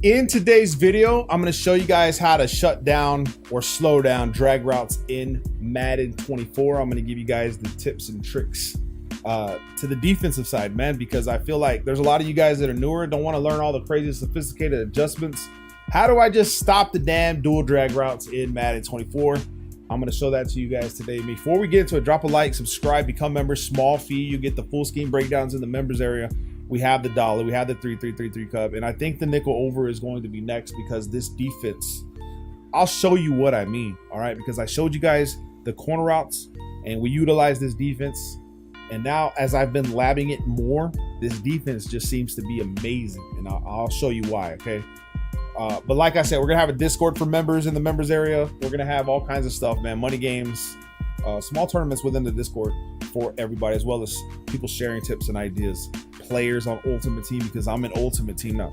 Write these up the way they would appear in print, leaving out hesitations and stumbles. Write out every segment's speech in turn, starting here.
In today's video, I'm going to show you guys how to shut down or slow down drag routes in Madden 24. I'm going to give you guys the tips and tricks to the defensive side, man, because I feel like there's a lot of you guys that are newer, don't want to learn all the crazy sophisticated adjustments. How do I just stop the damn dual drag routes in Madden 24? I'm going to show that to you guys today. Before we get into it, drop a like, subscribe, become members, small fee. You get the full scheme breakdowns in the members area. We have the dollar, we have the 3-3-3-3 cup, and I think the nickel over is going to be next because this defense, I'll show you what I mean, all right? Because I showed you guys the corner routes and we utilize this defense. And now as I've been labbing it more, this defense just seems to be amazing. And I'll show you why, okay? But like I said, we're gonna have a Discord for members in the members area. We're gonna have all kinds of stuff, man, money games, small tournaments within the Discord for everybody, as well as people sharing tips and ideas, players on Ultimate Team, because I'm in Ultimate Team now.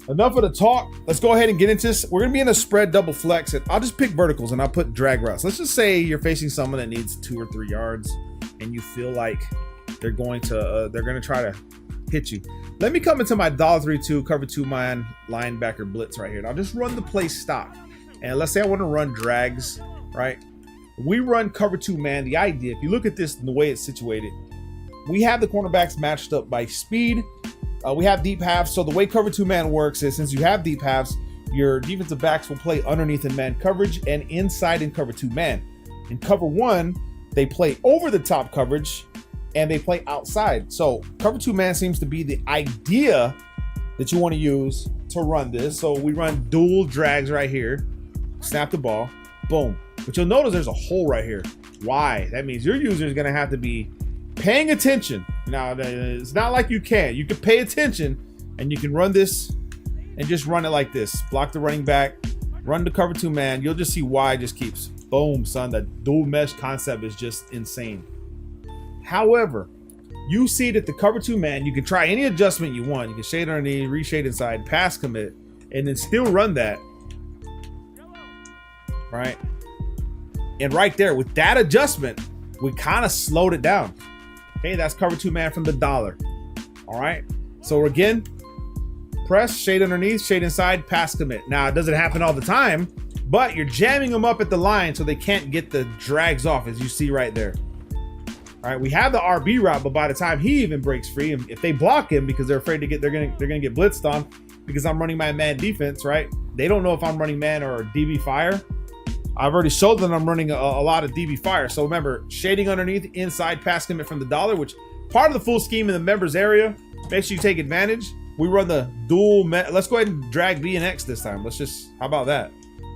Enough of the talk. Let's go ahead and get into this. We're gonna be in a spread double flex, and I'll just pick verticals and I'll put drag routes. Let's just say you're facing someone that needs 2 or 3 yards and you feel like they're gonna try to hit you. Let me come into my $3-2 cover 2 man linebacker blitz right here, and I'll just run the play stock. And let's say I want to run drags, right? We run cover 2 man. The idea, if you look at this and the way it's situated, we have the cornerbacks matched up by speed. We have deep halves. So the way cover 2 man works is, since you have deep halves, your defensive backs will play underneath in man coverage and inside in cover 2 man. In cover 1, they play over the top coverage and they play outside. So cover 2 man seems to be the idea that you want to use to run this. So we run dual drags right here, snap the ball, boom. But you'll notice there's a hole right here. Why? That means your user is going to have to be paying attention. Now, it's not like you can pay attention and you can run this and just run it like this. Block the running back, run the cover 2 man. You'll just see why it just keeps, boom, son. The dual mesh concept is just insane. However, you see that the cover 2 man, you can try any adjustment you want. You can shade underneath, reshade inside, pass commit, and then still run that, right? And right there, with that adjustment, we kind of slowed it down. Okay, that's cover 2 man from the dollar. All right, so again, press, shade underneath, shade inside, pass commit. Now, it doesn't happen all the time, but you're jamming them up at the line so they can't get the drags off, as you see right there. All right, we have the RB route, but by the time he even breaks free, and if they block him because they're afraid to get, they're gonna get blitzed on because I'm running my man defense, right? They don't know if I'm running man or DB fire. I've already showed them I'm running a lot of DB fire. So remember, shading underneath, inside, pass commit from the dollar, which part of the full scheme in the members area. Make sure you take advantage. We run the dual. Let's go ahead and drag B and X this time. How about that?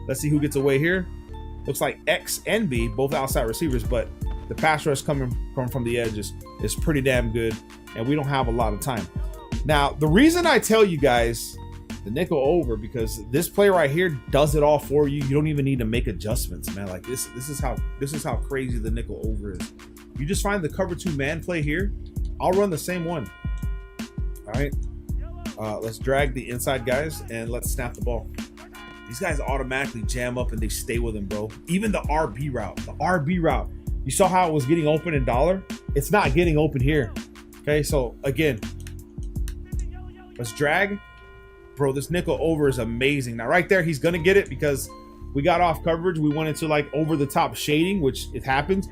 Let's see who gets away here. Looks like X and B, both outside receivers, but the pass rush coming from the edge is pretty damn good, and we don't have a lot of time. Now, the reason I tell you guys the nickel over, because this play right here does it all for you. You don't even need to make adjustments, man. Like this is how crazy the nickel over is. You just find the cover 2 man play here. I'll run the same one. All right, let's drag the inside guys and let's snap the ball. These guys automatically jam up and they stay with him, bro. Even the RB route, you saw how it was getting open in dollar. It's not getting open here. Okay, so again, let's drag. Bro, this nickel over is amazing. Now right there, he's gonna get it because we got off coverage. We went into like over the top shading, which it happens.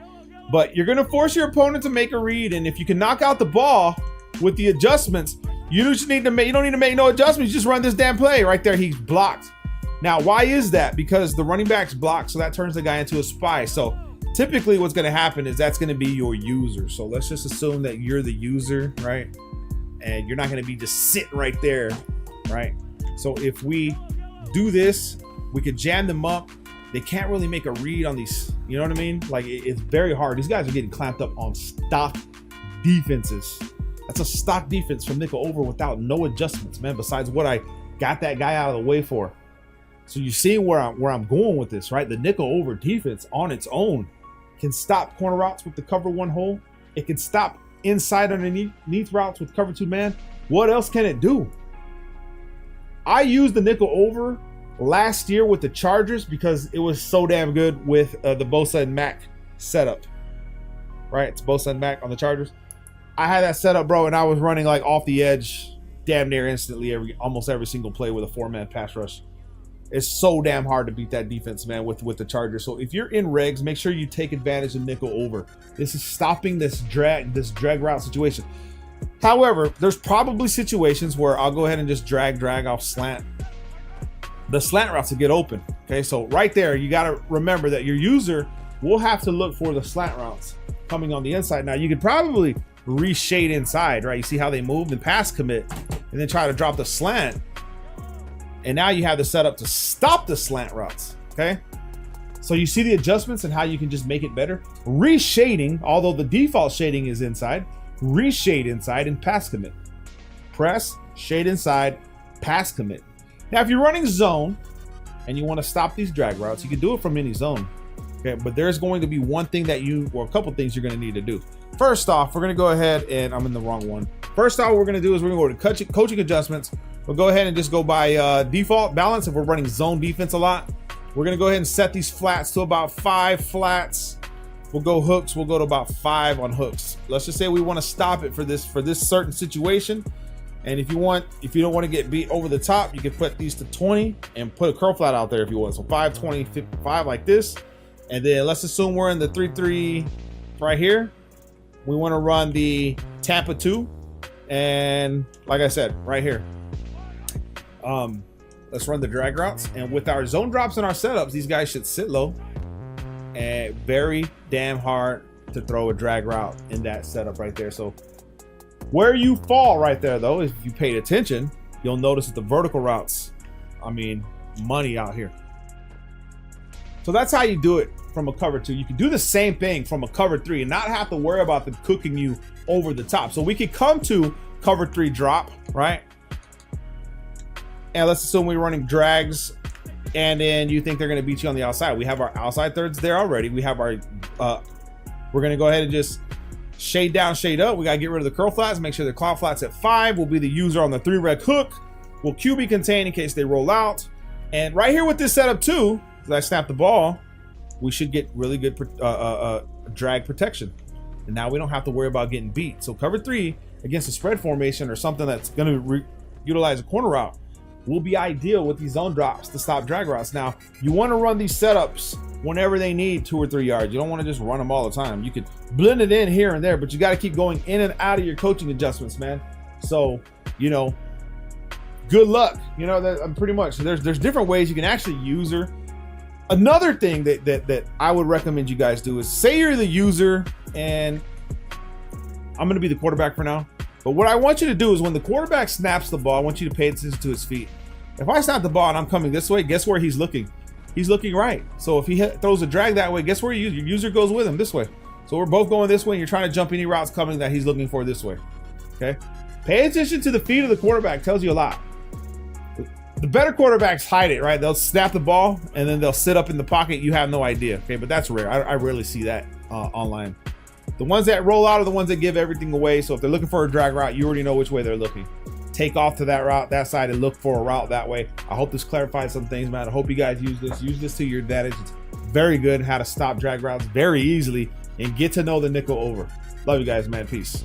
But you're gonna force your opponent to make a read, and if you can knock out the ball with the adjustments, you don't need to make no adjustments. You just run this damn play right there. He's blocked. Now, why is that? Because the running back's blocked, so that turns the guy into a spy. So typically what's gonna happen is that's gonna be your user. So let's just assume that you're the user, right? And you're not gonna be just sitting right there. Right, so if we do this, we could jam them up. They can't really make a read on these, you know what I mean? Like it's very hard. These guys are getting clamped up on stock defenses. That's a stock defense from nickel over without no adjustments, man, besides what I got that guy out of the way for. So you see where I'm going with this, right? The nickel over defense on its own can stop corner routes with the cover 1 hole. It can stop inside underneath routes with cover 2 man. What else can it do? I used the nickel over last year with the Chargers because it was so damn good with the Bosa and Mac setup. Right, it's Bosa and Mac on the Chargers. I had that setup, bro, and I was running like off the edge damn near instantly almost every single play with a 4-man pass rush. It's so damn hard to beat that defense, man, with the Chargers. So if you're in regs, make sure you take advantage of nickel over. This is stopping this drag route situation. However, there's probably situations where I'll go ahead and just drag off the slant routes to get open. Okay, so right there, you got to remember that your user will have to look for the slant routes coming on the inside. Now, you could probably reshade inside, right? You see how they moved and pass commit and then try to drop the slant. And now you have the setup to stop the slant routes, okay? So you see the adjustments and how you can just make it better. Reshading, although the default shading is inside, reshade inside and pass commit. Press, shade inside, pass commit. Now, if you're running zone and you want to stop these drag routes, you can do it from any zone, okay? But there's going to be one thing that or a couple things you're going to need to do. First off, we're going to go ahead and I'm in the wrong one. First off, what we're going to do is we're going to go to coaching adjustments. We'll go ahead and just go by default balance. If we're running zone defense a lot, we're going to go ahead and set these flats to about 5 flats. We'll go hooks. We'll go to about 5 on hooks. Let's just say we want to stop it for this certain situation. And if you don't want to get beat over the top, you can put these to 20 and put a curl flat out there if you want. So 5, 20, 55 like this. And then let's assume we're in the 3-3 right here. We want to run the Tampa 2. And like I said, right here. Let's run the drag routes, and with our zone drops and our setups, these guys should sit low, and very damn hard to throw a drag route in that setup right there. So where you fall right there, though, if you paid attention, you'll notice that the vertical routes, I mean, money out here. So that's how you do it from a cover 2. You can do the same thing from a cover 3 and not have to worry about them cooking you over the top. So we could come to cover 3 drop, right? And let's assume we're running drags, and then you think they're going to beat you on the outside. We have our outside thirds there already. We have our, we're going to go ahead and just shade down, shade up. We got to get rid of the curl flats, make sure the cloud flats at 5. We'll be the user on the 3 reg hook. We'll QB contain in case they roll out. And right here with this setup too, as I snap the ball, we should get really good drag protection. And now we don't have to worry about getting beat. So cover 3 against a spread formation or something that's going to utilize a corner route will be ideal with these zone drops to stop drag routes. Now, you want to run these setups whenever they need 2 or 3 yards. You don't want to just run them all the time. You can blend it in here and there, but you got to keep going in and out of your coaching adjustments, man. So, you know, good luck. You know, that pretty much. So there's different ways you can actually user. Another thing that I would recommend you guys do is say you're the user, and I'm going to be the quarterback for now. But what I want you to do is when the quarterback snaps the ball, I want you to pay attention to his feet. If I snap the ball and I'm coming this way, guess where he's looking? He's looking right. So if he throws a drag that way, guess where your user goes with him? This way. So we're both going this way, and you're trying to jump any routes coming that he's looking for this way. Okay? Pay attention to the feet of the quarterback. Tells you a lot. The better quarterbacks hide it, right? They'll snap the ball, and then they'll sit up in the pocket. You have no idea. Okay? But that's rare. I rarely see that online. The ones that roll out are the ones that give everything away. So if they're looking for a drag route, you already know which way they're looking. Take off to that route, that side, and look for a route that way. I hope this clarifies some things, man. I hope you guys use this to your advantage. It's very good how to stop drag routes very easily and get to know the nickel over. Love you guys, man. Peace.